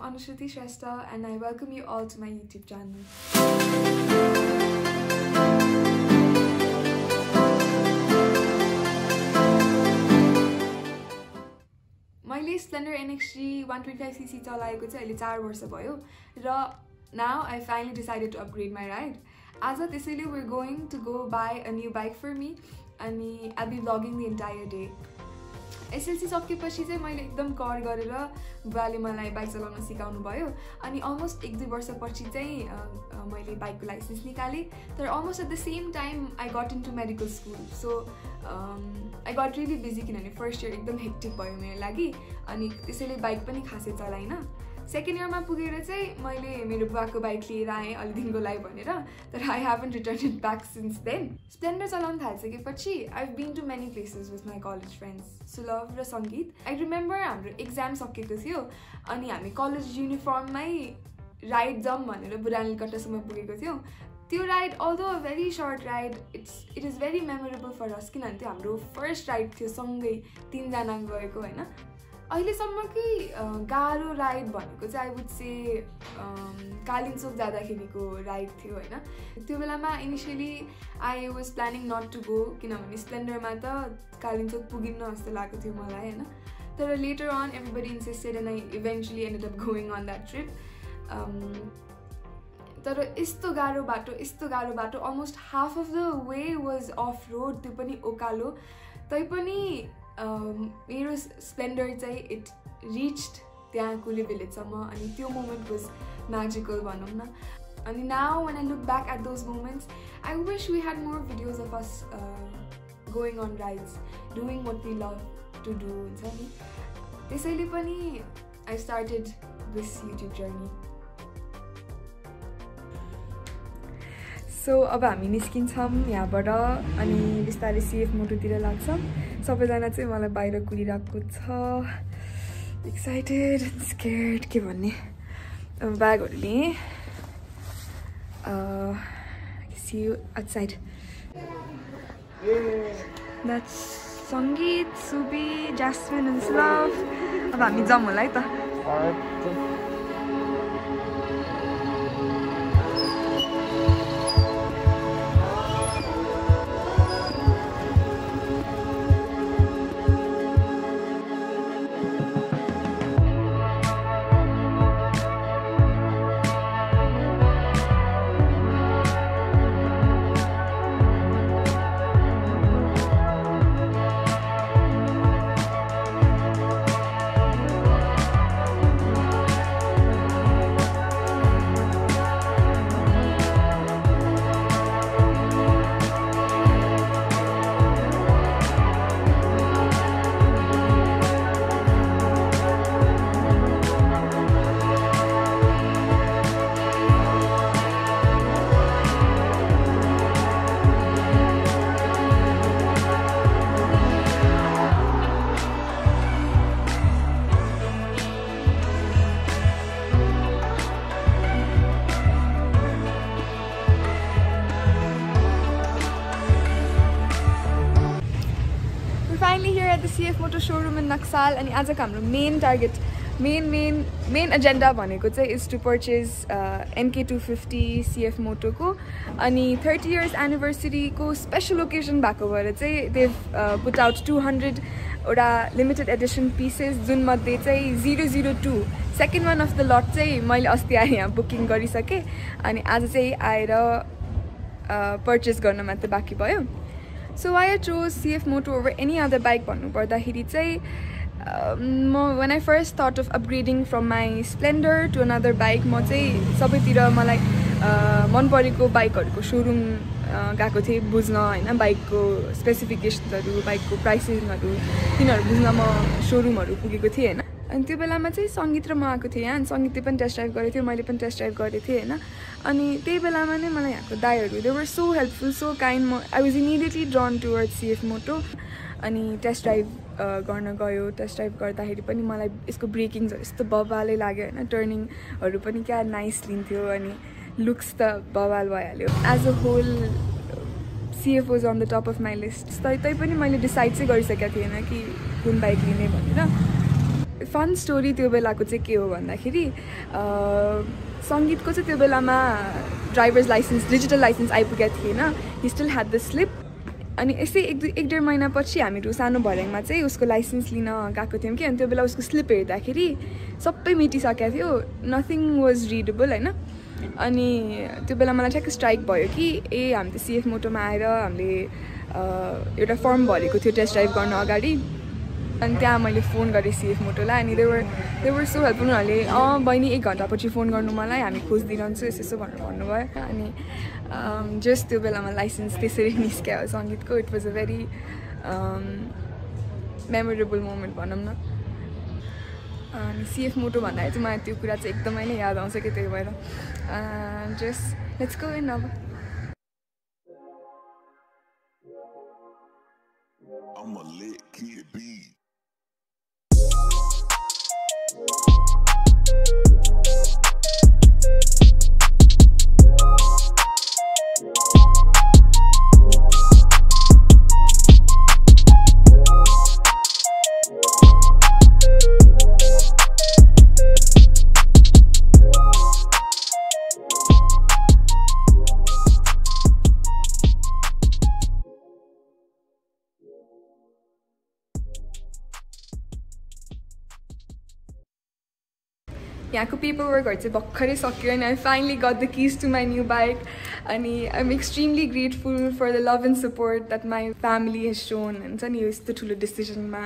Anushruti Shrestha and I welcome you all to my YouTube channel. मैले Splendor NXG 125cc चलाएको चाहिँ अहिले 4 वर्ष भयो र now I finally decided to upgrade my ride. As a त्यसैले we're going to go buy a new bike for me and I'll be vlogging the entire day. SLC सकेपछि चाहिँ मैले एकदम कर गरेर बुवाले मलाई बाइक चलाउन सिकाउनु भयो अनि अलमोस्ट 1-2 वर्षपछि चाहिँ मैले बाइकको लाइसेन्स निकाले तर almost at the same time I got into medical school so I got really busy किनभने फर्स्ट इयर एकदम हेक्टिक भयो मेरो लागि अनि त्यसैले बाइक पनि खासै चलाइन सेकेन्ड इयरमा पुगेर चाहिँ मैले मेरो बुवाको बाइक लिएर आएँ अलि दिनको लागि भनेर तर I haven't return it back since then Splendor चलाउन थालिसकेपछि I been to many places with my college friends Sulabh र सङ्गीत आई रिमेम्बर हाम्रो एक्जाम सकेको थियो अनि हामी कलेज युनिफर्ममै राइड जाउँ भनेर बुढानीकट्टासम्म पुगेको थियौँ त्यो ride although a very short ride it is very memorable for us किनभने त्यो हाम्रो फर्स्ट राइड थियो सँगै 3 जना गएको होइन अहिलेसम्मकै गाह्रो राइड भनेको चाहिँ आई वुड से कालिम्पोङ जाँदाखेरिको राइड थियो होइन त्यो बेलामा initially I was planning not to go किनभने स्प्लेन्डरमा त कालिम्पोङ पुगिन्न जस्तो लागेको थियो मलाई होइन तर later on everybody insisted and I eventually ended up going on that trip तर यस्तो गाह्रो बाटो almost half of the way was off road त्यो पनि ओकालो तैपनि मेरो स्प्लेन्डर चाहिँ इट रिच्ड त्यहाँ कुले भिलेजसम्म अनि त्यो मोमेन्ट वाज म्याजिकल भनौँ न अनि now when I look back at those moments I wish we had more videos of us going on rides doing what we love to do हुन्छ नि त्यसैले पनि I started this YouTube journey so अब हामी निस्किन्छौँ यहाँबाट अनि बिस्तारै सिएफ मोटोतिर लाग्छौँ सबैजना चाहिँ मलाई बाहिर कुरिरहेको छ एक्साइटेड एन्ड स्केयर्ड के भन्ने अब ब्यागहरू लिएँ सी यू आउटसाइड द्याट्स सङ्गीत सुबी जास्मिन एन्ड सुलभ अब हामी जाउँ होला है त CF Moto showroom in Naxal and आज हाम्रो main target main agenda भनेको चाहिँ is to purchase NK250 CF Moto को अनि 30 years anniversary को special occasion भएको भएर चाहिँ they've put out 200 वटा limited edition pieces जुन मध्ये चाहिँ 002 second one of the lot चाहिँ मैले अस्ति आएर यहाँ बुकिङ गरिसके अनि आज चाहिँ आएर purchase गर्न मात्र बाँकी भयो So why I chose CF Moto over any other bike भन्नु पर्दाखेरि चाहिँ when I first thought of upgrading from my Splendor to another bike म चाहिँ सबैतिर मलाई मन परेको बाइकहरुको शोरूम गएको थिएँ बुझ्न हैन बाइकको स्पेसिफिकेसनहरु बाइकको प्राइसिङहरु तिनीहरु बुझ्न म शोरूमहरु पुगेको थिएँ हैन अनि त्यो बेलामा चाहिँ संगीत र म आएको थिएँ यहाँ संगीतले पनि टेस्ट ड्राइभ गरेको थियो मैले पनि टेस्ट ड्राइभ गरेको थिएँ हैन अनि त्यही बेलामा नै मलाई यहाँको दाइहरु they were so helpful so kind I was immediately drawn towards CF Moto अनि टेस्ट ड्राइभ गर्न गयो टेस्ट ड्राइभ गर्दाखेरि पनि मलाई यसको ब्रेकिङहरु यस्तो बबालै लाग्यो हैन टर्निङहरु पनि क्या नाइस लिन्थ्यो अनि लुक्स त बबाल भइहाल्यो as a whole CF was on the top of my list तै पनि मैले डिसाइड चाहिँ गरिसकेको थिएन कि कुन बाइक लिने भनेर फन स्टोरी त्यो बेलाको चाहिँ के हो भन्दाखेरि सङ्गीतको चाहिँ त्यो बेलामा ड्राइभर्स लाइसेन्स डिजिटल लाइसेन्स आइपुगेको थिएन he still had the sleep अनि यस्तै एक डेढ महिनापछि हामीहरू सानो भर्याङमा चाहिँ उसको लाइसेन्स लिन गएको थियौँ कि अनि त्यो बेला उसको स्लिप हेर्दाखेरि सबै मेटिसकेको थियो नथिङ वाज रिडेबल होइन अनि त्यो बेला मलाई ठ्याक्क स्ट्राइक भयो कि हामी त सिएफ मोटोमा आएर हामीले एउटा फर्म भरेको थियो टेस्ट ड्राइभ गर्न अगाडि अनि त्यहाँ मैले फोन गरेँ सिएफ मोटोलाई अनि देवर सो हेल्पफुल उनीहरूले बहिनी 1 घन्टापछि फोन गर्नु मलाई हामी खोजिदिइरहन्छु यसो भनेर भन्नुभयो अनि जस्ट त्यो बेलामा लाइसेन्स त्यसरी निस्क्यो सङ्गीतको it was a very memorable moment भनौँ न अनि सिएफ मोटो भन्दाखेरि चाहिँ मलाई त्यो कुरा चाहिँ एकदमै नै याद आउँछ कि त्यही भएर जस्ट लेट्स गो इन अब I'm a lit kid beat. यहाँको पेपर वर्कहरू चाहिँ भर्खरै सक्यो अनि I finally got the keys to my new bike अनि I am extremely grateful for the love and support that my family has shown हुन्छ नि यो यस्तो ठुलो डिसिजनमा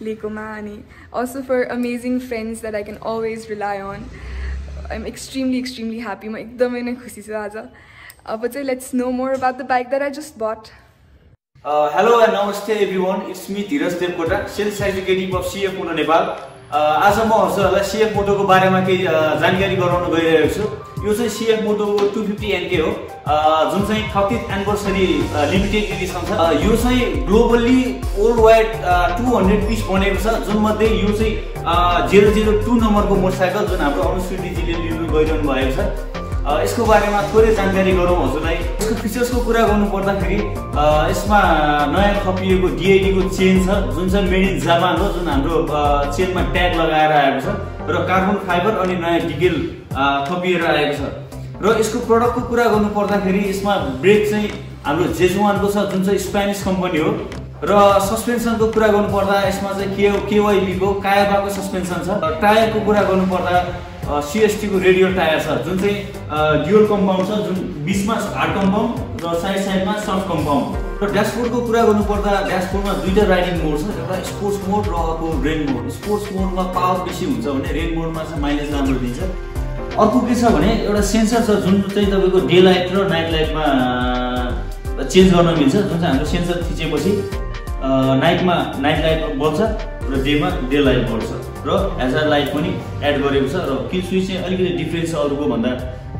लिएकोमा अनि also for amazing friends that I can always rely on I am extremely happy म एकदमै नै खुसी छु आज अब चाहिँ let's know more about the bike that I just but hello and namaste everyone it's me Dhiraj Devkota sales executive of CF Moto Nepal आज म हजुरहरूलाई सिएफ मोटोको बारेमा केही जानकारी गराउन गइरहेको छु यो चाहिँ सिएफ मोटोको 250 NK हो जुन चाहिँ 30th एनिभर्सरी लिमिटेड एडिसन छ यो चाहिँ ग्लोबल्ली वर्ल्ड वाइड 200 पिस बनेको छ जुन मध्ये यो चाहिँ 002 नम्बरको मोटरसाइकल जुन हाम्रो अनुश्रीजीले लिनु गइरहनु भएको छ यसको बारेमा थोरै जानकारी गरौँ हजुरलाई यसको फिचर्सको कुरा गर्नु पर्दाखेरि यसमा नयाँ थपिएको DID को चेन छ जुन चाहिँ मेड इन जापान हो जुन हाम्रो चेनमा ट्याग लगाएर आएको छ र कार्बन फाइबर अनि नयाँ डिटेल थपिएर आएको छ र यसको प्रडक्टको कुरा गर्नु पर्दाखेरि यसमा ब्रेक चाहिँ हाम्रो जेजुवानको छ जुन चाहिँ स्पेनिस कम्पनी हो र सस्पेन्सनको कुरा गर्नु पर्दा यसमा चाहिँ KYB को कायाबाको सस्पेन्सन छ टायरको कुरा गर्नु पर्दा CST को रेडियल टायर छ जुन चाहिँ ड्युअल कम्पाउन्ड छ जुन बीचमा हार्ड कम्पाउन्ड र साइडमा सफ्ट कम्पाउन्ड र ड्यासबोर्डको कुरा गर्नु पर्दा ड्यासबोर्डमा दुईटा राइडिङ मोड छ एउटा स्पोर्ट्स मोड र अर्को रेन मोड स्पोर्ट्स मोडमा पावर बेसी हुन्छ भने रेन मोडमा चाहिँ माइलेज राम्रो दिन्छ अर्को के छ भने एउटा सेन्सर छ जुन चाहिँ तपाईको डे लाइट र नाइट लाइटमा चेन्ज गर्न मिल्छ जुन चाहिँ हाम्रो सेन्सर थिचेपछि नाइटमा नाइट लाइट बल्छ र डेमा डे लाइट बल्छ र हेजार्ड लाइट पनि एड गरेको छ र किल स्विच चाहिँ अलिकति डिफरेन्स छ अरूको भन्दा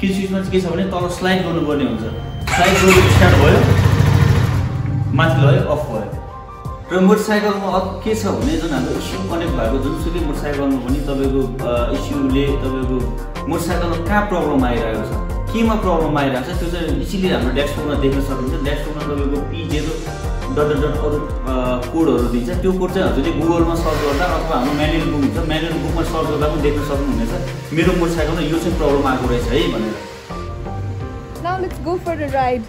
किल स्विचमा चाहिँ के छ भने तल स्लाइड गर्नुपर्ने हुन्छ स्लाइड गरेर स्टार्ट भयो माथि लग्यो अफ भयो र मोटरसाइकलमा अब के छ भने जुन हाम्रो इस्यु कनेक्ट भएको जुनसुकै मोटरसाइकलमा पनि तपाईँको इस्युले तपाईँको मोटरसाइकलमा कहाँ प्रब्लम आइरहेको छ केमा प्रब्लम आइरहेको छ त्यो चाहिँ इजिली हाम्रो ड्यासबोर्डमा देख्न सक्नुहुन्छ ड्यासबोर्डमा तपाईँको P0 डट अरू कोडहरू दिन्छ त्यो कोड चाहिँ हजुरले गुगलमा सर्च गर्दा अथवा हाम्रो म्यानुअल बुक हुन्छ म्यानुअल बुकमा सर्च गर्दा पनि देख्न सक्नुहुनेछ मेरो मोटरसाइकलमा यो चाहिँ प्रब्लम आएको रहेछ है भनेर Now let's go for a ride.